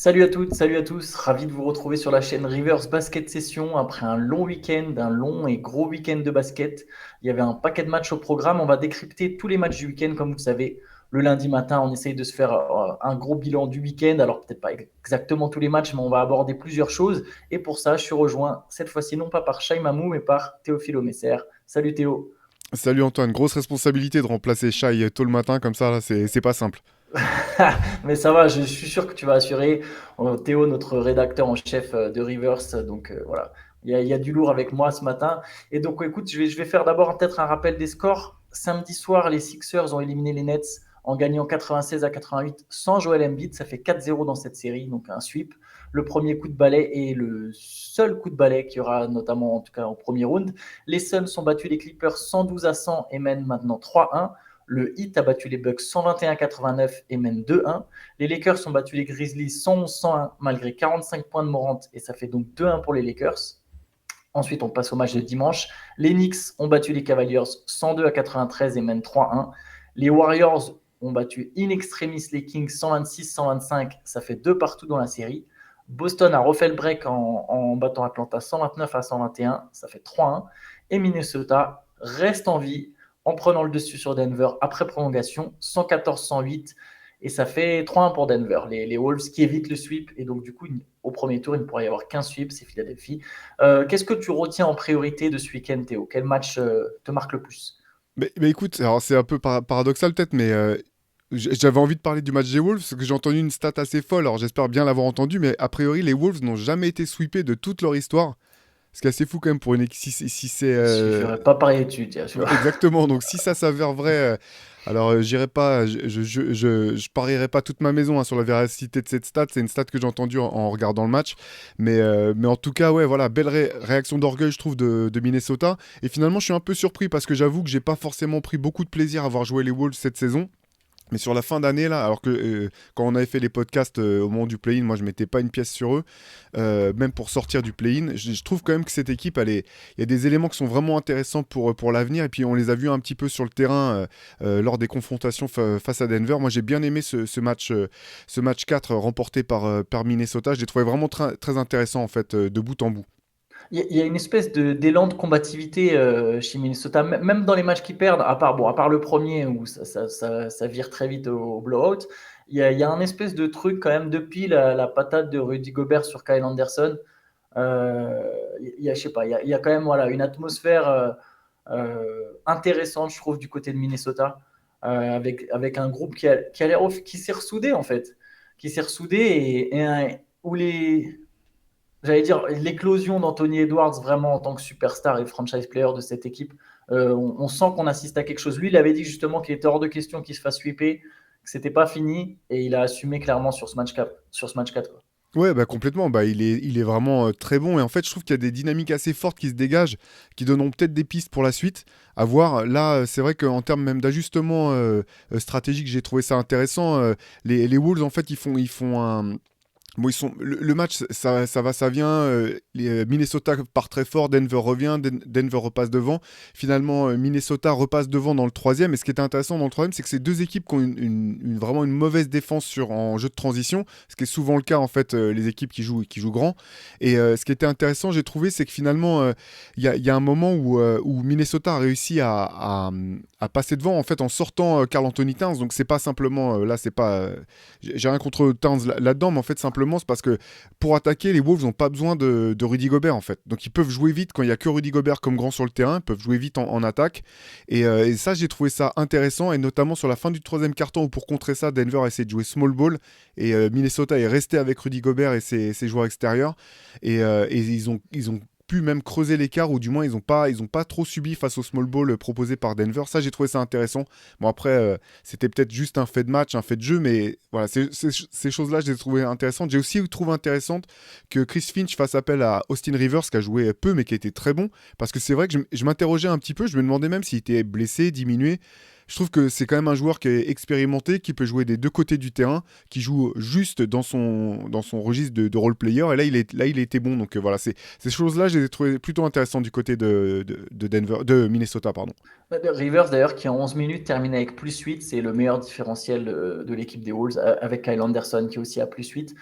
Salut à toutes, salut à tous, ravi de vous retrouver sur la chaîne Rivers Basket Session après un long week-end, un long et gros week-end de basket. Il y avait un paquet de matchs au programme, on va décrypter tous les matchs du week-end comme vous le savez. Le lundi matin, on essaye de se faire un gros bilan du week-end, alors peut-être pas exactement tous les matchs, mais on va aborder plusieurs choses. Et pour ça, je suis rejoint cette fois-ci non pas par Shai Mamou, mais par Théophile Messer. Salut Théo. Salut Antoine, grosse responsabilité de remplacer Shai tôt le matin comme ça, là, c'est pas simple. Mais ça va, je suis sûr que tu vas assurer. Théo, notre rédacteur en chef de Rivers, donc voilà, il y a du lourd avec moi ce matin. Et donc écoute, je vais faire d'abord peut-être un rappel des scores. Samedi soir, les Sixers ont éliminé les Nets en gagnant 96-88 sans Joel Embiid. Ça fait 4-0 dans cette série, donc un sweep. Le premier coup de balai est le seul coup de balai qu'il y aura, notamment en tout cas au premier round. Les Suns ont battu les Clippers 112-100 et mènent maintenant 3-1. Le Heat a battu les Bucks 121-89 et mène 2-1. Les Lakers ont battu les Grizzlies 111-101 malgré 45 points de Morant et ça fait donc 2-1 pour les Lakers. Ensuite, on passe au match de dimanche. Les Knicks ont battu les Cavaliers 102-93 et mènent 3-1. Les Warriors ont battu in extremis les Kings 126-125. Ça fait 2 partout dans la série. Boston a refait le break en battant Atlanta 129-121. Ça fait 3-1. Et Minnesota reste en vie en prenant le dessus sur Denver après prolongation 114-108. Et ça fait 3-1 pour Denver. Les Wolves qui évitent le sweep. Et donc, du coup, au premier tour, il ne pourrait y avoir qu'un sweep, c'est Philadelphie. Qu'est-ce que tu retiens en priorité de ce week-end, Théo? Quel match te marque le plus? Mais écoute, alors c'est un peu paradoxal peut-être, mais j'avais envie de parler du match des Wolves parce que j'ai entendu une stat assez folle, alors j'espère bien l'avoir entendu, mais a priori les Wolves n'ont jamais été sweepés de toute leur histoire. Ce qui est assez fou quand même pour une équipe si c'est Je n'aurais pas parié dessus, tiens, tu ouais, vois. exactement, donc si ça s'avère vrai, alors j'irai pas, je parierai pas toute ma maison hein, sur la véracité de cette stat, c'est une stat que j'ai entendue en regardant le match, mais en tout cas, ouais, voilà, belle réaction d'orgueil, je trouve, de Minnesota, et finalement, je suis un peu surpris parce que j'avoue que j'ai pas forcément pris beaucoup de plaisir à avoir joué les Wolves cette saison. Mais sur la fin d'année, là, alors que quand on avait fait les podcasts au moment du play-in, moi je mettais pas une pièce sur eux, même pour sortir du play-in. Je trouve quand même que cette équipe, il y a des éléments qui sont vraiment intéressants pour l'avenir. Et puis on les a vus un petit peu sur le terrain lors des confrontations face à Denver. Moi j'ai bien aimé ce match 4 remporté par Minnesota. Je l'ai trouvé vraiment très intéressant en fait, de bout en bout. Il y a une espèce d'élan de combativité chez Minnesota, même dans les matchs qu'ils perdent, à part le premier où ça vire très vite au blowout, il y a un espèce de truc quand même depuis la patate de Rudy Gobert sur Kyle Anderson. Je sais pas, il y a quand même voilà, une atmosphère intéressante, je trouve, du côté de Minnesota, avec un groupe qui s'est ressoudé, en fait. Qui s'est ressoudé où j'allais dire, l'éclosion d'Anthony Edwards, vraiment en tant que superstar et franchise player de cette équipe, on sent qu'on assiste à quelque chose. Lui, il avait dit justement qu'il était hors de question qu'il se fasse sweeper, que c'était pas fini, et il a assumé clairement sur ce match 4. Sur ce match 4 quoi. Ouais, bah complètement. Bah, il est vraiment très bon. Et en fait, je trouve qu'il y a des dynamiques assez fortes qui se dégagent, qui donneront peut-être des pistes pour la suite. À voir. Là, c'est vrai qu'en termes même d'ajustement stratégique, j'ai trouvé ça intéressant. Les Wolves, en fait, ils font un. Bon, le match, ça va, ça vient. Minnesota part très fort, Denver revient, Denver repasse devant. Finalement, Minnesota repasse devant dans le troisième. Et ce qui était intéressant dans le troisième, c'est que c'est deux équipes qui ont vraiment une mauvaise défense en jeu de transition, ce qui est souvent le cas en fait, les équipes qui jouent grand. Et ce qui était intéressant, j'ai trouvé, c'est que finalement, il y a un moment où Minnesota a réussi à passer devant en fait en sortant Carl Anthony Towns. Donc c'est pas simplement, là, c'est pas, j'ai rien contre Towns là-dedans, mais en fait simplement c'est parce que pour attaquer, les Wolves n'ont pas besoin de Rudy Gobert en fait. Donc ils peuvent jouer vite quand il y a que Rudy Gobert comme grand sur le terrain, ils peuvent jouer vite en attaque. Et ça, j'ai trouvé ça intéressant, et notamment sur la fin du troisième quart-temps où pour contrer ça, Denver a essayé de jouer small ball, et Minnesota est resté avec Rudy Gobert et ses joueurs extérieurs, et ils ont pu même creuser l'écart, ou du moins ils ont pas trop subi face au small ball proposé par Denver. Ça, j'ai trouvé ça intéressant. Bon, après, c'était peut-être juste un fait de match, un fait de jeu, mais voilà, ces choses-là, je les ai trouvées intéressantes. J'ai aussi trouvé intéressante que Chris Finch fasse appel à Austin Rivers, qui a joué peu, mais qui était très bon, parce que c'est vrai que je m'interrogeais un petit peu, je me demandais même s'il était blessé, diminué. Je trouve que c'est quand même un joueur qui est expérimenté, qui peut jouer des deux côtés du terrain, qui joue juste dans son registre de role player. Et là, il était bon. Donc voilà, ces choses-là, je les ai trouvées plutôt intéressantes du côté de Denver, de Minnesota, pardon. Rivers, d'ailleurs, qui en 11 minutes termine avec plus 8, c'est le meilleur différentiel de l'équipe des Wolves, avec Kyle Anderson qui est aussi à plus 8.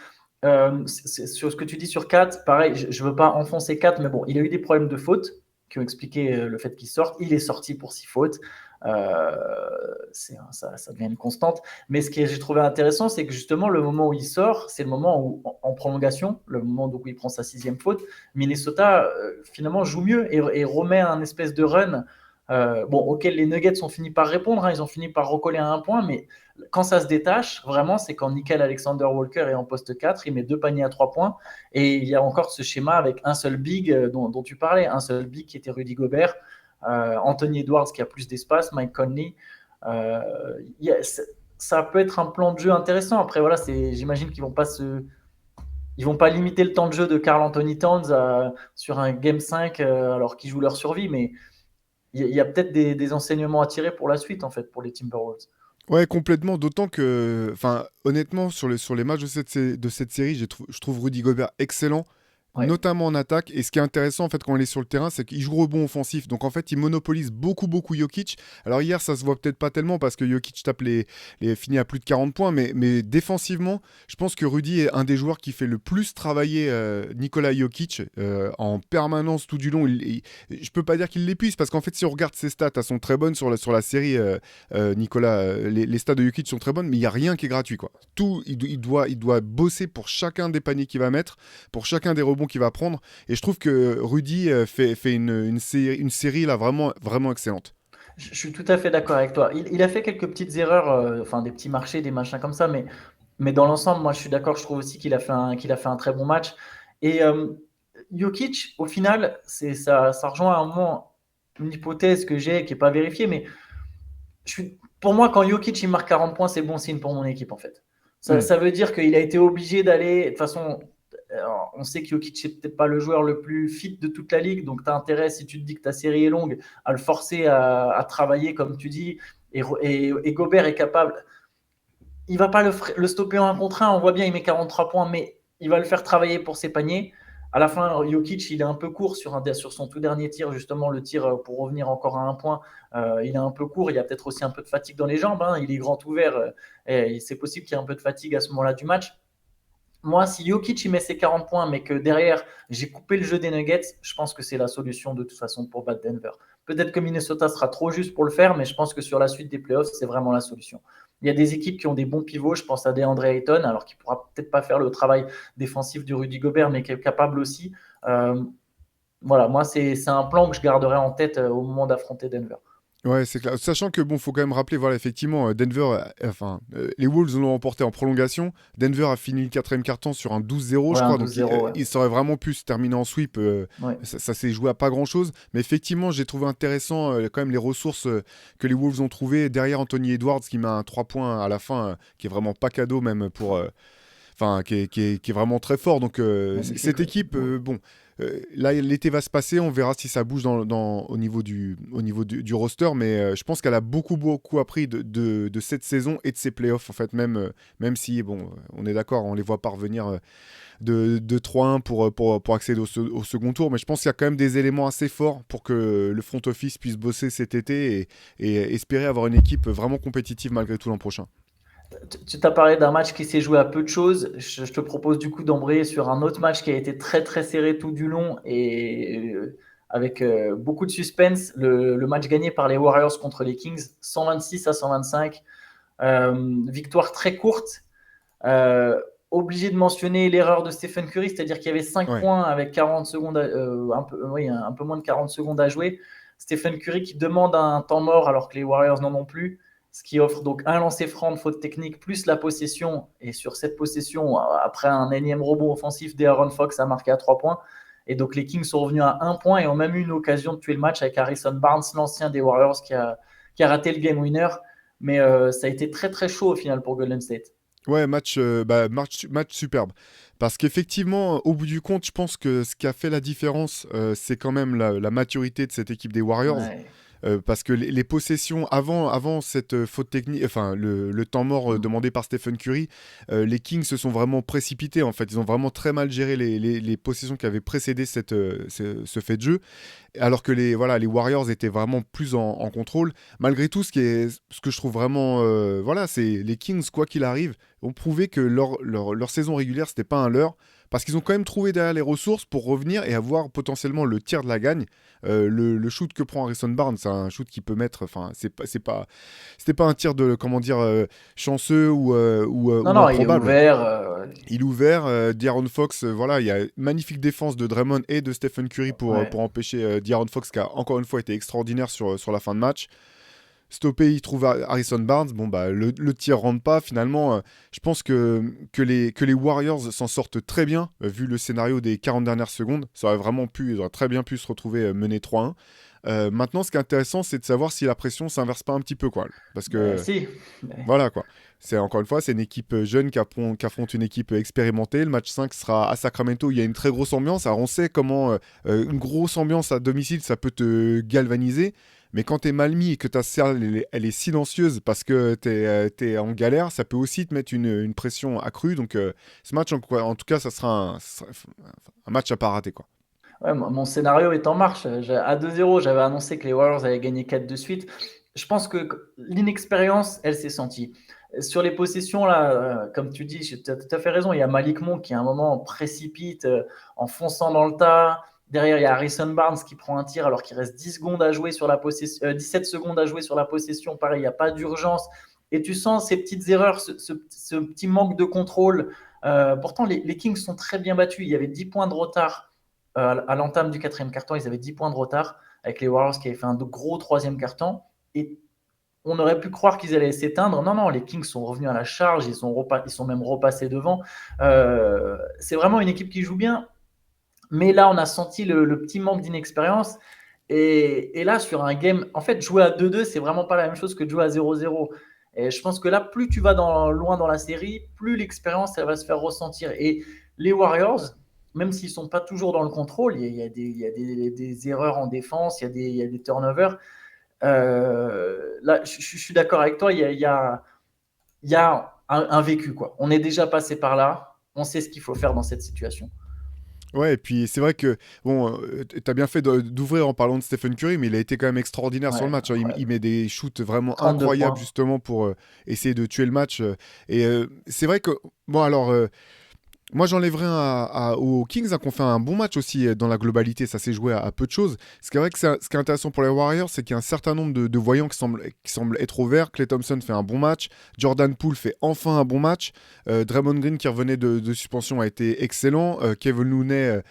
Sur ce que tu dis sur Kat, pareil, je ne veux pas enfoncer Kat, mais bon, il a eu des problèmes de faute qui ont expliqué le fait qu'il sorte. Il est sorti pour 6 fautes. Euh, ça devient une constante. Mais ce que j'ai trouvé intéressant, c'est que justement, le moment où il sort, c'est le moment où, en prolongation, le moment où il prend sa 6e faute, Minnesota finalement joue mieux et remet un espèce de run. Bon, auquel les Nuggets ont fini par répondre, hein, ils ont fini par recoller à un point, mais quand ça se détache, vraiment, c'est quand Nickel Alexander Walker est en poste 4, il met 2 paniers à 3 points. Et il y a encore ce schéma avec un seul big dont tu parlais, un seul big qui était Rudy Gobert, Anthony Edwards qui a plus d'espace, Mike Conley. Euh, ça peut être un plan de jeu intéressant. Après, voilà, j'imagine qu'ils ils vont pas limiter le temps de jeu de Karl Anthony Towns sur un Game 5 alors qu'ils jouent leur survie, mais il y a peut-être des enseignements à tirer pour la suite, en fait, pour les Timberwolves. Ouais, complètement. D'autant que, enfin, honnêtement, sur les matchs de cette série, je trouve Rudy Gobert excellent, Ouais. notamment en attaque. Et ce qui est intéressant, en fait, quand il est sur le terrain, c'est qu'il joue rebond offensif. Donc, en fait, il monopolise beaucoup Jokic. Alors, hier, ça se voit peut-être pas tellement parce que Jokic tape finit à plus de 40 points. Mais défensivement, je pense que Rudy est un des joueurs qui fait le plus travailler Nikola Jokic en permanence tout du long. Je peux pas dire qu'il l'épuise parce qu'en fait, si on regarde ses stats, elles sont très bonnes sur la série. Nicolas, les stats de Jokic sont très bonnes, mais il n'y a rien qui est gratuit, quoi. Tout, il doit bosser pour chacun des paniers qu'il va mettre, pour chacun des rebonds qu'il va prendre. Et je trouve que Rudy fait une série là vraiment excellente. Je suis tout à fait d'accord avec toi. Il a fait quelques petites erreurs, enfin des petits marchés, des machins comme ça, mais dans l'ensemble, moi je suis d'accord, je trouve aussi qu'il a fait un très bon match. Et Jokic, au final, ça rejoint à un moment une hypothèse que j'ai qui n'est pas vérifiée, mais pour moi, quand Jokic il marque 40 points, c'est bon signe pour mon équipe en fait. Hmm. Ça veut dire qu'il a été obligé d'aller. De toute façon, on sait que Jokic n'est peut-être pas le joueur le plus fit de toute la ligue, donc tu as intérêt, si tu te dis que ta série est longue, à le forcer à travailler comme tu dis. Et Gobert est capable. Il va pas le stopper en 1 contre 1, on voit bien, il met 43 points, mais il va le faire travailler pour ses paniers. À la fin, Jokic, il est un peu court sur son tout dernier tir, justement, le tir pour revenir encore à 1 point. Il est un peu court, il y a peut-être aussi un peu de fatigue dans les jambes, hein, il est grand ouvert, et c'est possible qu'il y ait un peu de fatigue à ce moment-là du match. Moi, si Jokic il met ses 40 points, mais que derrière, j'ai coupé le jeu des Nuggets, je pense que c'est la solution de toute façon pour battre Denver. Peut-être que Minnesota sera trop juste pour le faire, mais je pense que sur la suite des playoffs, c'est vraiment la solution. Il y a des équipes qui ont des bons pivots, je pense à DeAndre Ayton, alors qu'il ne pourra peut-être pas faire le travail défensif du Rudy Gobert, mais qui est capable aussi. Voilà, moi, c'est un plan que je garderai en tête au moment d'affronter Denver. Ouais, c'est clair. Sachant que bon, faut quand même rappeler, voilà, effectivement, Denver, les Wolves l'ont remporté en prolongation. Denver a fini le quatrième quart-temps sur un 12-0, je Ouais, un crois. Donc, 12-0, ouais. il aurait vraiment pu se terminer en sweep. Ouais. Ça s'est joué à pas grand-chose. Mais effectivement, j'ai trouvé intéressant quand même les ressources que les Wolves ont trouvées derrière Anthony Edwards qui met un 3 points à la fin, qui est vraiment pas cadeau même pour. Enfin, qui est vraiment très fort. Donc, Magnifique, cette ouais. équipe, bon, là, l'été va se passer, on verra si ça bouge au niveau du roster, mais je pense qu'elle a beaucoup appris de cette saison et de ses playoffs, en fait, même si, bon, on est d'accord, on les voit parvenir de 3-1 pour accéder au second tour, mais je pense qu'il y a quand même des éléments assez forts pour que le front office puisse bosser cet été et espérer avoir une équipe vraiment compétitive malgré tout l'an prochain. Tu t'as parlé d'un match qui s'est joué à peu de choses. Je te propose du coup d'embrayer sur un autre match qui a été très très serré tout du long et avec beaucoup de suspense. Le match gagné par les Warriors contre les Kings, 126-125. Victoire très courte. Euh, Obligé de mentionner l'erreur de Stephen Curry, c'est-à-dire qu'il y avait 5 Ouais. points avec 40 secondes, oui, un peu moins de 40 secondes à jouer. Stephen Curry qui demande un temps mort alors que les Warriors n'en ont plus, ce qui offre donc un lancer franc de faute technique plus la possession. Et sur cette possession, après un énième rebond offensif d'Aaron Fox a marqué à 3 points. Et donc les Kings sont revenus à 1 point et ont même eu une occasion de tuer le match avec Harrison Barnes, l'ancien des Warriors, qui a raté le game winner. Mais ça a été très très chaud au final pour Golden State. Ouais, match superbe. Parce qu'effectivement, au bout du compte, je pense que ce qui a fait la différence, c'est quand même la maturité de cette équipe des Warriors. Ouais. parce que les possessions avant cette faute technique, enfin le temps mort Mm. demandé par Stephen Curry, les Kings se sont vraiment précipités en fait. Ils ont vraiment très mal géré les possessions qui avaient précédé ce fait de jeu, alors que voilà, les Warriors étaient vraiment plus en contrôle. Malgré tout, ce que je trouve vraiment, voilà, c'est les Kings, quoi qu'il arrive, ont prouvé que leur saison régulière, c'était pas un leurre, parce qu'ils ont quand même trouvé derrière les ressources pour revenir et avoir potentiellement le tir de la gagne. Le shoot que prend Harrison Barnes, c'est un shoot qui peut mettre, enfin, c'était pas un tir de, comment dire, chanceux Non, ou non, il est improbable. ouvert. Il est ouvert, De'Aaron Fox, voilà, il y a une magnifique défense de Draymond et de Stephen Curry Ouais. pour empêcher De'Aaron Fox, qui a encore une fois été extraordinaire sur la fin de match. Stoppé, il trouve Harrison Barnes. Bon, bah, le tir rentre pas. Finalement, je pense que les Warriors s'en sortent très bien, vu le scénario des 40 dernières secondes. Ils auraient très bien pu se retrouver menés 3-1. Maintenant, ce qui est intéressant, c'est de savoir si la pression s'inverse pas un petit peu, quoi. Parce Ben que si. voilà quoi. C'est encore une fois, c'est une équipe jeune qui affronte une équipe expérimentée. Le match 5 sera à Sacramento. Il y a une très grosse ambiance. Alors on sait comment une grosse ambiance à domicile, ça peut te galvaniser. Mais quand t'es mal mis et que ta salle elle est silencieuse parce que t'es en galère, ça peut aussi te mettre une pression accrue. Donc ce match, en tout cas, ça sera un match à pas rater, quoi. Ouais, mon scénario est en marche. À 2-0, j'avais annoncé que les Warriors allaient gagner 4 de suite. Je pense que l'inexpérience, elle s'est sentie. Sur les possessions, là, comme tu dis, tu as tout à fait raison. Il y a Malik Monk qui, à un moment, précipite en fonçant dans le tas. Derrière, il y a Harrison Barnes qui prend un tir alors qu'il reste 10 secondes à jouer sur la possession, 17 secondes à jouer sur la possession. Pareil, il n'y a pas d'urgence. Et tu sens ces petites erreurs, ce petit manque de contrôle. Pourtant, les Kings sont très bien battus. Il y avait 10 points de retard à l'entame du quatrième quart-temps. Ils avaient 10 points de retard avec les Warriors qui avaient fait un gros troisième quart-temps. Et on aurait pu croire qu'ils allaient s'éteindre. Non, non, les Kings sont revenus à la charge, ils sont même repassés devant. C'est vraiment une équipe qui joue bien, mais là, on a senti le petit manque d'inexpérience. Et là, sur un game, en fait, jouer à 2-2, c'est vraiment pas la même chose que de jouer à 0-0. Et je pense que là, plus tu vas loin dans la série, plus l'expérience, elle va se faire ressentir. Et les Warriors, même s'ils sont pas toujours dans le contrôle, il y a des erreurs en défense, il y a des turnovers. Là, je suis d'accord avec toi, il y a un vécu, quoi. On est déjà passé par là, on sait ce qu'il faut faire dans cette situation. Ouais, et puis c'est vrai que, bon, t'as bien fait d'ouvrir en parlant de Stephen Curry, mais il a été quand même extraordinaire sur le Ouais, match, hein. Il incroyable. met des shoots vraiment 32 incroyables points. justement pour essayer de tuer le match. Et c'est vrai que, bon, alors, moi, j'enlèverais aux Kings, hein, qui ont fait un bon match aussi dans la globalité. Ça s'est joué à peu de choses. Ce qui est vrai que ce qui est intéressant pour les Warriors, c'est qu'il y a un certain nombre de voyants qui semblent être au vert. Klay Thompson fait un bon match. Jordan Poole fait enfin un bon match. Draymond Green, qui revenait de suspension, a été excellent. Kevin Looney,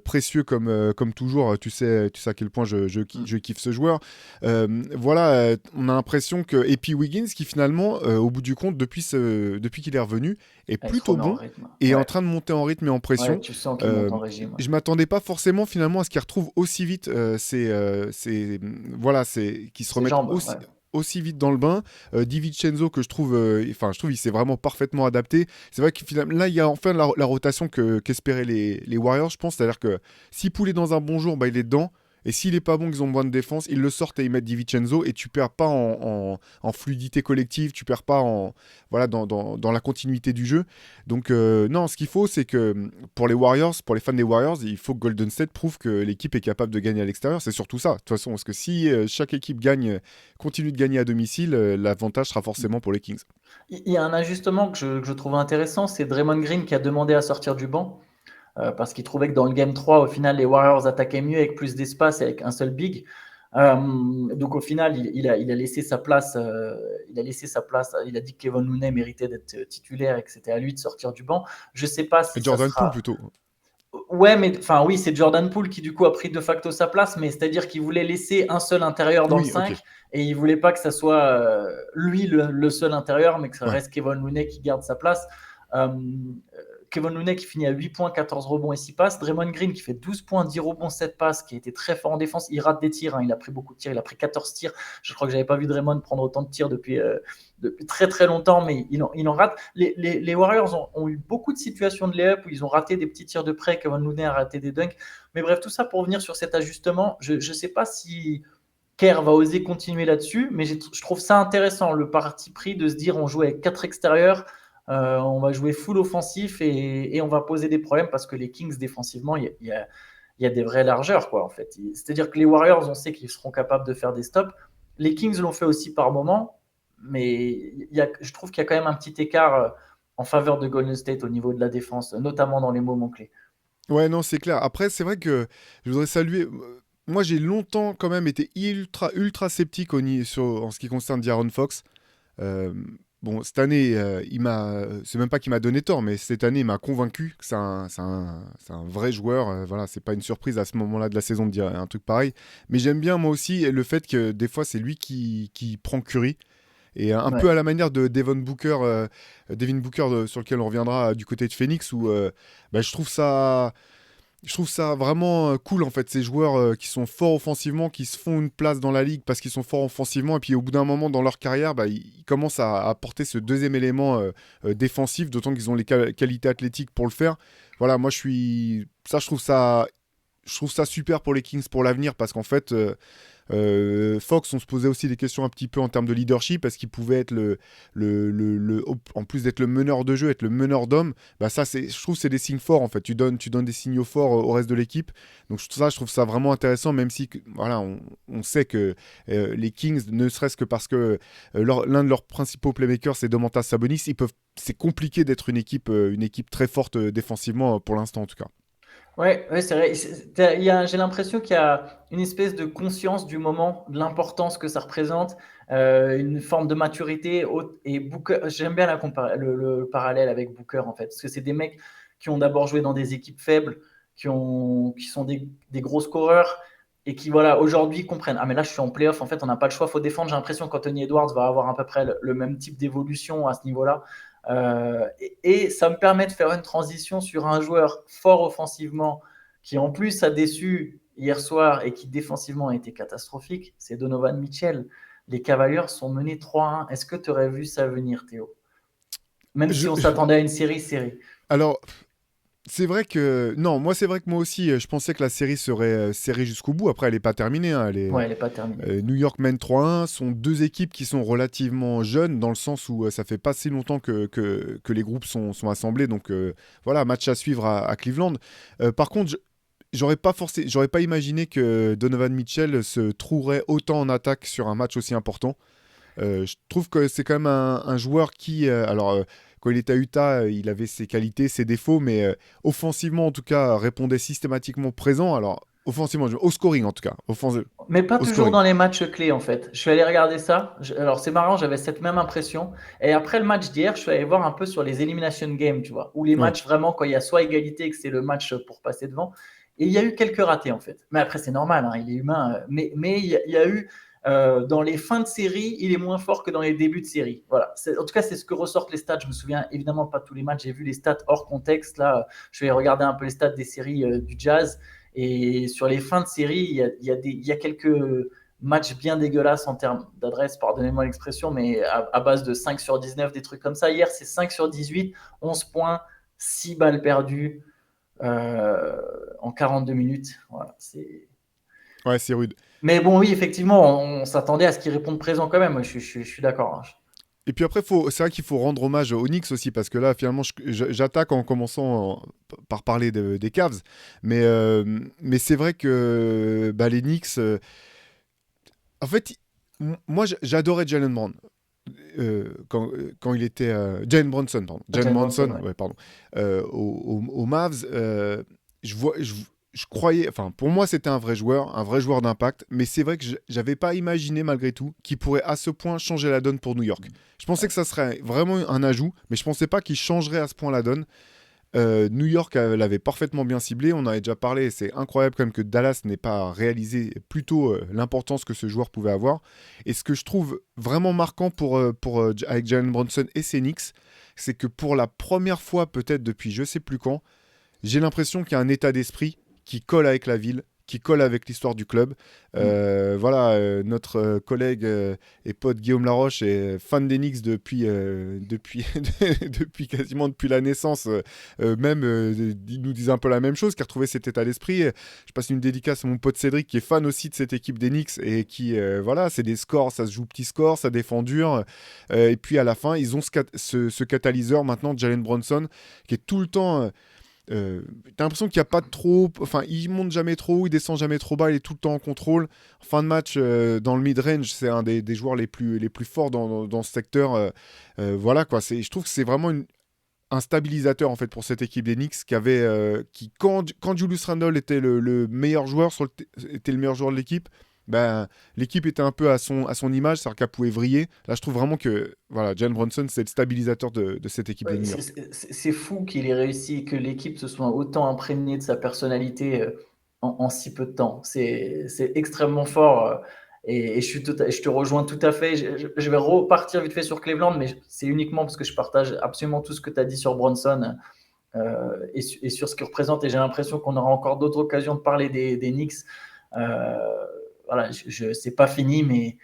précieux comme toujours. Tu sais à quel point Mm. je kiffe ce joueur. Voilà, on a l'impression que. Et puis Wiggins, qui finalement, au bout du compte, depuis qu'il est revenu, est Elle se plutôt remet en bon rythme. et est en Ouais, train de monter en rythme et en ouais, pression. tu sens qu'il monte Euh, en régime. je m'attendais pas forcément finalement à ce qu'il retrouve aussi vite voilà, qu'il se Ses remette jambes, ouais. aussi vite dans le bain. DiVincenzo, que je trouve il s'est vraiment parfaitement adapté. C'est vrai que finalement là il y a enfin la rotation qu'espéraient les Warriors, je pense, c'est-à-dire que si Poole est dans un bon jour, bah, il est dedans. Et s'il est pas bon, qu'ils ont besoin de défense, ils le sortent et ils mettent DiVincenzo, et tu perds pas en fluidité collective, tu perds pas voilà, dans la continuité du jeu. Donc non, ce qu'il faut, c'est que pour les Warriors, pour les fans des Warriors, il faut que Golden State prouve que l'équipe est capable de gagner à l'extérieur. C'est surtout ça, de toute façon, parce que si chaque équipe continue de gagner à domicile, l'avantage sera forcément pour les Kings. Il y a un ajustement que je trouve intéressant, c'est Draymond Green qui a demandé à sortir du banc parce qu'il trouvait que dans le Game 3, au final, les Warriors attaquaient mieux avec plus d'espace et avec un seul big. Euh, donc au final, il a laissé sa place. Il a laissé sa place. Il a dit que Kevin Looney méritait d'être titulaire et que c'était à lui de sortir du banc. Je ne sais pas si ça Jordan Poole sera. plutôt. Ouais, mais enfin oui, c'est Jordan Poole qui du coup a pris de facto sa place, mais c'est-à-dire qu'il voulait laisser un seul intérieur dans le Oui, ok. 5 et il voulait pas que ça soit lui le seul intérieur, mais que ça Ouais. reste Kevin Looney qui garde sa place. Euh, Kevin Looney qui finit à 8 points, 14 rebonds et 6 passes. Draymond Green qui fait 12 points, 10 rebonds, 7 passes, qui a été très fort en défense. Il rate des tirs, hein. Il a pris beaucoup de tirs, il a pris 14 tirs. Je crois que j'avais pas vu Draymond prendre autant de tirs depuis très très longtemps, mais il en rate. Les Warriors ont eu beaucoup de situations de lay-up où ils ont raté des petits tirs de près. Kevin Looney a raté des dunks. Mais bref, tout ça pour revenir sur cet ajustement. Je ne sais pas si Kerr va oser continuer là-dessus, mais je trouve ça intéressant, le parti pris de se dire on joue avec 4 extérieurs, on va jouer full offensif et on va poser des problèmes parce que les Kings défensivement, il y a des vraies largeurs, quoi, en fait. C'est-à-dire que les Warriors, on sait qu'ils seront capables de faire des stops. Les Kings l'ont fait aussi par moment, mais je trouve qu'il y a quand même un petit écart en faveur de Golden State au niveau de la défense, notamment dans les moments clés. Ouais, non, c'est clair. Après, c'est vrai que je voudrais saluer. Moi, j'ai longtemps quand même été ultra sceptique en ce qui concerne De'Aaron Fox. Euh, bon, cette année, c'est même pas qu'il m'a donné tort, mais cette année, il m'a convaincu que c'est un vrai joueur. Voilà, c'est pas une surprise à ce moment-là de la saison de dire un truc pareil. Mais j'aime bien, moi aussi, le fait que des fois, c'est lui qui prend Curry. Et un peu Ouais. à la manière de Devin Booker sur lequel on reviendra du côté de Phoenix, où bah, je trouve ça vraiment cool en fait, ces joueurs qui sont forts offensivement, qui se font une place dans la ligue parce qu'ils sont forts offensivement, et puis au bout d'un moment dans leur carrière, bah, ils commencent à apporter ce deuxième élément défensif, d'autant qu'ils ont les qualités athlétiques pour le faire. Voilà, moi je trouve ça super pour les Kings pour l'avenir parce qu'en fait, Fox, on se posait aussi des questions un petit peu en termes de leadership. Est-ce qu'il pouvait être en plus d'être le meneur de jeu, être le meneur d'hommes. Bah ça, je trouve que c'est des signes forts en fait. Tu donnes des signaux forts au reste de l'équipe. Donc je trouve ça vraiment intéressant, même si voilà, on sait que les Kings, ne serait-ce que parce que l'un de leurs principaux playmakers, c'est Domantas Sabonis, c'est compliqué d'être une équipe très forte défensivement pour l'instant en tout cas. Ouais, ouais, c'est vrai. J'ai l'impression qu'il y a une espèce de conscience du moment, de l'importance que ça représente, une forme de maturité. Et Booker, j'aime bien le parallèle avec Booker, en fait, parce que c'est des mecs qui ont d'abord joué dans des équipes faibles, qui sont des gros scoreurs, et qui, voilà, aujourd'hui comprennent, ah, mais là, je suis en playoff, en fait, on n'a pas le choix, il faut défendre. J'ai l'impression qu'Anthony Edwards va avoir à peu près le même type d'évolution à ce niveau-là. Et ça me permet de faire une transition sur un joueur fort offensivement qui en plus a déçu hier soir et qui défensivement a été catastrophique, c'est Donovan Mitchell. Les Cavaliers sont menés 3-1. Est-ce que tu aurais vu ça venir, Théo? Même si Je- on s'attendait à une série. alors, c'est vrai que non, moi c'est vrai que moi aussi je pensais que la série serait serrée jusqu'au bout. Après, elle n'est pas terminée, hein. Ouais, elle n'est pas terminée. New York mène 3-1. Sont deux équipes qui sont relativement jeunes dans le sens où ça fait pas si longtemps que les groupes sont assemblés. Donc voilà, match à suivre à Cleveland. Par contre, j'aurais pas imaginé que Donovan Mitchell se trouverait autant en attaque sur un match aussi important. Je trouve que c'est quand même un joueur qui, quand il était à Utah, il avait ses qualités, ses défauts, mais offensivement, en tout cas, répondait systématiquement présent. Alors, offensivement, au scoring, en tout cas. Mais pas Au toujours scoring. dans les matchs clés, en fait. Je suis allé regarder ça. Alors, c'est marrant, j'avais cette même impression. Et après le match d'hier, je suis allé voir un peu sur les Elimination Games, tu vois, ou les Ouais. matchs vraiment quand il y a soit égalité et que c'est le match pour passer devant. Et il y a eu quelques ratés, en fait. Mais après, c'est normal, hein, il est humain. Mais il y a eu, dans les fins de série, il est moins fort que dans les débuts de série. Voilà. En tout cas, c'est ce que ressortent les stats. Je me souviens évidemment pas de tous les matchs. J'ai vu les stats hors contexte. Là, je vais regarder un peu les stats des séries du Jazz. Et sur les fins de série, il y a quelques matchs bien dégueulasses en termes d'adresse, pardonnez-moi l'expression, mais à base de 5 sur 19, des trucs comme ça. Hier, c'est 5 sur 18, 11 points, 6 balles perdues en 42 minutes. Voilà, Ouais, c'est rude. mais bon, oui, effectivement, on s'attendait à ce qu'ils répondent présent quand même. Je suis d'accord, hein. Et puis après, c'est vrai qu'il faut rendre hommage aux Knicks aussi, parce que là, finalement, j'attaque en commençant par parler des Cavs. Mais c'est vrai que bah, les Knicks, en fait, moi, j'adorais Jalen Brown. Quand il était Jalen Brunson, pardon. Jalen Jalen Brunson, Brunson, ouais. ouais, pardon. Aux Mavs, je vois, je croyais, enfin, pour moi, c'était un vrai joueur d'impact, mais c'est vrai que j'avais pas imaginé, malgré tout, qu'il pourrait à ce point changer la donne pour New York. Je pensais que ça serait vraiment un ajout, mais je pensais pas qu'il changerait à ce point la donne. New York l'avait parfaitement bien ciblé, on en avait déjà parlé, c'est incroyable quand même que Dallas n'ait pas réalisé plutôt l'importance que ce joueur pouvait avoir. Et ce que je trouve vraiment marquant avec Jalen Brunson et ses Knicks, c'est que pour la première fois peut-être depuis je sais plus quand, j'ai l'impression qu'il y a un état d'esprit qui colle avec la ville, qui colle avec l'histoire du club. Mm. Voilà, notre collègue et pote Guillaume Laroche est fan des Knicks depuis quasiment depuis la naissance. Même, il nous disait un peu la même chose, qui a retrouvé cet état d'esprit. Je passe une dédicace à mon pote Cédric, qui est fan aussi de cette équipe des Knicks et qui, voilà, c'est des scores, ça se joue petit score, ça défend dur. Et puis à la fin, ils ont ce catalyseur maintenant, Jalen Brunson, qui est tout le temps. T'as l'impression qu'il n'y a pas de trop. Enfin, il monte jamais trop haut, il descend jamais trop bas, il est tout le temps en contrôle. En fin de match, dans le mid-range, c'est un des joueurs les plus forts dans ce secteur. Voilà quoi. Je trouve que c'est vraiment un stabilisateur en fait pour cette équipe des Knicks quand Julius Randle était le meilleur joueur était le meilleur joueur de l'équipe. Ben, l'équipe était un peu à son image, c'est-à-dire qu'elle pouvait vriller. Là, je trouve vraiment que voilà, Jalen Brunson, c'est le stabilisateur de cette équipe de Ouais, New York. c'est fou qu'il ait réussi, que l'équipe se soit autant imprégnée de sa personnalité en si peu de temps. C'est extrêmement fort. Et je te rejoins tout à fait. Je vais repartir vite fait sur Cleveland, mais c'est uniquement parce que je partage absolument tout ce que tu as dit sur Bronson et sur ce qu'il représente. Et j'ai l'impression qu'on aura encore d'autres occasions de parler des Knicks. Euh, voilà, c'est pas fini, mais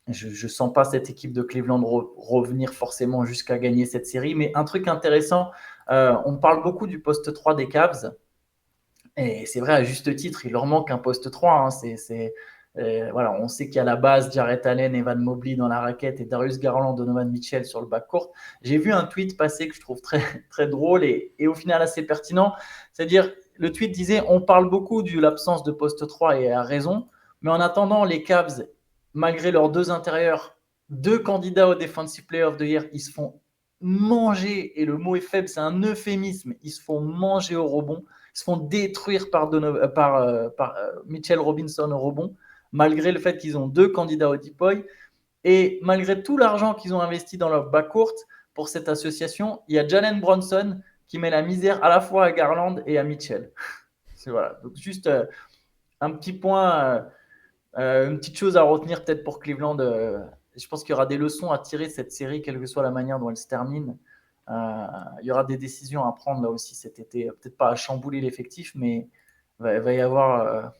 je ne sens pas cette équipe de Cleveland revenir forcément jusqu'à gagner cette série. Mais un truc intéressant, on parle beaucoup du poste 3 des Cavs. Et c'est vrai, à juste titre, il leur manque un poste 3. Hein. Voilà, on sait qu'il y a la base, Jarrett Allen, Evan Mobley dans la raquette et Darius Garland, Donovan Mitchell sur le backcourt. J'ai vu un tweet passer que je trouve très, très drôle et au final assez pertinent. C'est-à-dire, le tweet disait on parle beaucoup de l'absence de poste 3 et à raison, mais en attendant, les Cavs, malgré leurs deux intérieurs, deux candidats au Defensive Player of the Year, ils se font manger, et le mot est faible, c'est un euphémisme, ils se font manger au rebond, ils se font détruire par Mitchell Robinson au rebond, malgré le fait qu'ils ont deux candidats au deep boy, et malgré tout l'argent qu'ils ont investi dans leur backcourt pour cette association, il y a Jalen Brunson qui met la misère à la fois à Garland et à Mitchell. Voilà. Donc juste un petit point, une petite chose à retenir peut-être pour Cleveland. Je pense qu'il y aura des leçons à tirer de cette série, quelle que soit la manière dont elle se termine. Il y aura des décisions à prendre là aussi cet été. Peut-être pas à chambouler l'effectif, mais il va y avoir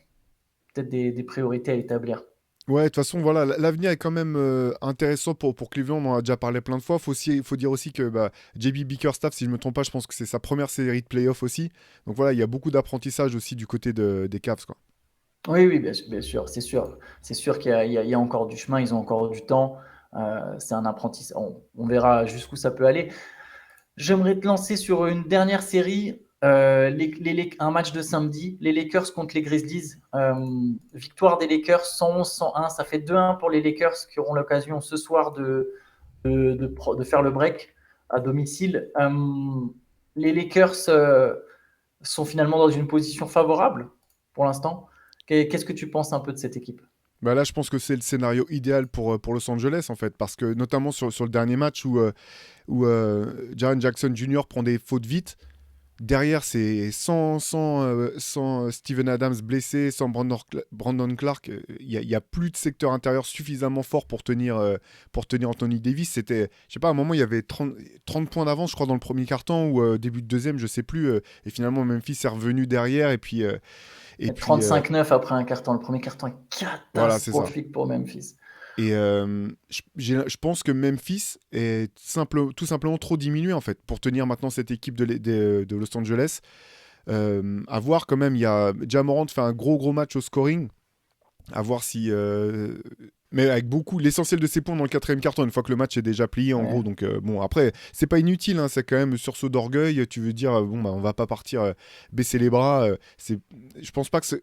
peut-être des priorités à établir. Ouais, de toute façon, voilà, l'avenir est quand même intéressant pour Cleveland. On en a déjà parlé plein de fois. Faut dire aussi que bah, JB Bickerstaff, si je ne me trompe pas, je pense que c'est sa première série de playoffs aussi. Donc voilà, il y a beaucoup d'apprentissage aussi du côté des Cavs, quoi. Oui, oui, bien sûr, c'est sûr. C'est sûr qu'il y a encore du chemin, ils ont encore du temps. C'est un apprentissage. On verra jusqu'où ça peut aller. J'aimerais te lancer sur une dernière série, un match de samedi, les Lakers contre les Grizzlies. Victoire des Lakers 111-101, ça fait 2-1 pour les Lakers qui auront l'occasion ce soir de faire le break à domicile. Les Lakers sont finalement dans une position favorable pour l'instant. Qu'est-ce que tu penses un peu de cette équipe? Bah là, je pense que c'est le scénario idéal pour Los Angeles, en fait, parce que notamment sur le dernier match où Jaren Jackson Jr. prend des fautes vite. Derrière, c'est sans Steven Adams blessé, sans Brandon Clark, il y a plus de secteur intérieur suffisamment fort pour tenir Anthony Davis. C'était, je sais pas, à un moment, il y avait 30 points d'avance, je crois, dans le premier quart-temps ou début de deuxième, je sais plus. Et finalement, Memphis est revenu derrière. Et puis 35-9 après un carton. Le premier carton est voilà, c'est ça. catastrophique pour Memphis. Et je pense que Memphis est tout simplement trop diminué en fait pour tenir maintenant cette équipe de Los Angeles. À voir quand même, il y a Ja Morant fait un gros match au scoring. À voir si. Mais avec l'essentiel de ses points dans le quatrième carton, une fois que le match est déjà plié en gros. Ouais. Donc bon, après, c'est pas inutile, hein, c'est quand même sursaut d'orgueil. Tu veux dire, bon, bah, on va pas partir baisser les bras. Je pense pas que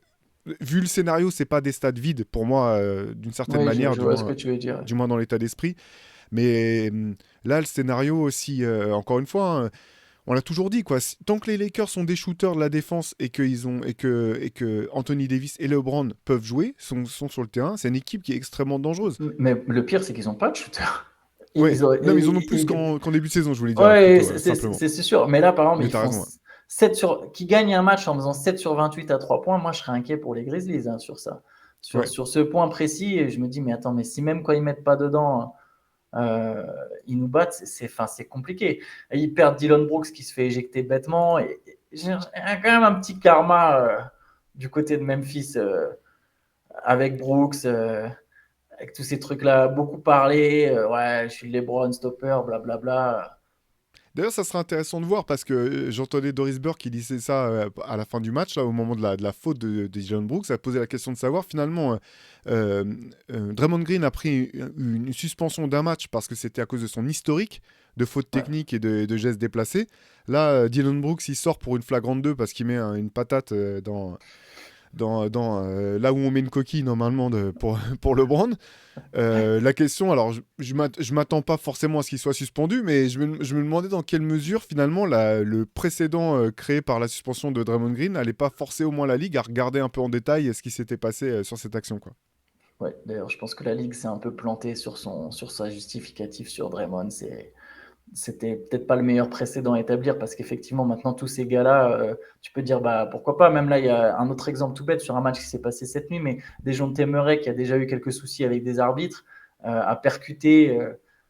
vu le scénario, c'est pas des stades vides pour moi, d'une certaine Oui, manière, je vois ce que tu veux dire. du moins dans l'état d'esprit. Mais là, le scénario aussi, encore une fois, hein, on l'a toujours dit, quoi. Tant que les Lakers sont des shooters de la défense et que Anthony Davis et LeBron peuvent jouer, sont sur le terrain, c'est une équipe qui est extrêmement dangereuse. Mais le pire, c'est qu'ils n'ont pas de shooter. Ouais, Ils ont, non, mais ils en ont plus ils- qu'en début de saison, je voulais dire, Ouais, plutôt, simplement. c'est sûr. Mais là, par exemple, Mais ils t'as font raison, ouais. 7 qui gagnent un match en faisant 7 sur 28 à 3 points. Moi, je serais inquiet pour les Grizzlies hein, sur ça. Ouais. Sur ce point précis, et je me dis, mais attends, mais si même quand ils mettent pas dedans, euh, ils nous battent, c'est compliqué. Et ils perdent Dylan Brooks qui se fait éjecter bêtement. Et j'ai quand même un petit karma du côté de Memphis avec Brooks, avec tous ces trucs-là, beaucoup parlé. Ouais, je suis le LeBron stopper, blablabla. D'ailleurs, ça serait intéressant de voir parce que j'entendais Doris Burke qui disait ça à la fin du match, là, au moment de la faute de Jalen Brooks. Ça a posé la question de savoir finalement, euh, Draymond Green a pris une suspension d'un match parce que c'était à cause de son historique de fautes Ouais. techniques et de gestes déplacés. Là, Dylan Brooks, il sort pour une flagrante 2 parce qu'il met une patate là où on met une coquille normalement pour LeBron. La question, alors je m'attends pas forcément à ce qu'il soit suspendu, mais je me demandais dans quelle mesure finalement le précédent créé par la suspension de Draymond Green n'allait pas forcer au moins la Ligue à regarder un peu en détail ce qui s'était passé sur cette action, quoi. Ouais, d'ailleurs, je pense que la Ligue s'est un peu plantée sur sa justificative sur Draymond. C'était peut-être pas le meilleur précédent à établir parce qu'effectivement, maintenant, tous ces gars-là, tu peux dire, bah, pourquoi pas. Même là, il y a un autre exemple tout bête sur un match qui s'est passé cette nuit, mais Dejounte Murray, qui a déjà eu quelques soucis avec des arbitres, a percuté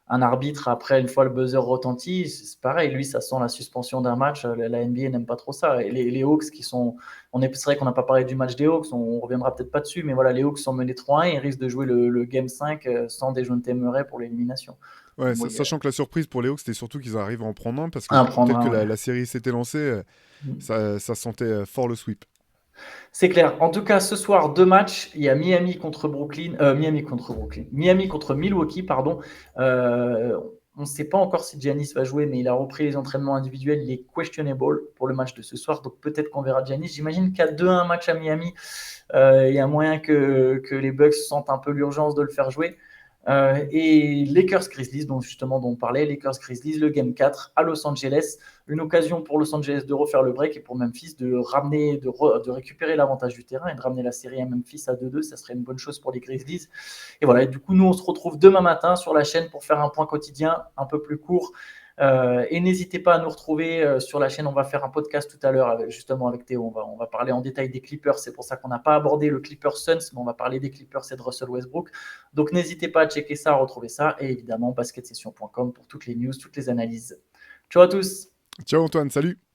un arbitre après, une fois le buzzer retenti. C'est pareil, lui, ça sent la suspension d'un match. La NBA n'aime pas trop ça. Et les Hawks qui sont. C'est vrai qu'on n'a pas parlé du match des Hawks, on reviendra peut-être pas dessus, mais voilà, les Hawks sont menés 3-1, ils risquent de jouer le Game 5 sans Dejounte Murray pour l'élimination. Ouais, Bon, sachant que la surprise pour les Hawks, c'était surtout qu'ils arrivent à en prendre un parce que à prendre peut-être que un, ouais. la série s'était lancée, ça sentait fort le sweep. C'est clair. En tout cas, ce soir, deux matchs. Il y a Miami contre Brooklyn, Miami contre Milwaukee, pardon. Euh, on ne sait pas encore si Giannis va jouer, mais il a repris les entraînements individuels. Il est questionable pour le match de ce soir, donc peut-être qu'on verra Giannis. J'imagine qu'à 2-1 match à Miami, il y a moyen que les Bucks sentent un peu l'urgence de le faire jouer. Et Lakers Grizzlies, donc justement dont on parlait, Lakers Grizzlies, le Game 4 à Los Angeles, une occasion pour Los Angeles de refaire le break et pour Memphis de ramener, de récupérer l'avantage du terrain et de ramener la série à Memphis à 2-2, ça serait une bonne chose pour les Grizzlies. Et voilà, et du coup nous on se retrouve demain matin sur la chaîne pour faire un point quotidien un peu plus court. Et n'hésitez pas à nous retrouver sur la chaîne. On va faire un podcast tout à l'heure justement avec Théo. On va parler en détail des Clippers. C'est pour ça qu'on n'a pas abordé le Clippers Suns, mais on va parler des Clippers et de Russell Westbrook. Donc n'hésitez pas à checker ça, à retrouver ça. Et évidemment, basketsession.com pour toutes les news, toutes les analyses. Ciao à tous. Ciao Antoine, salut!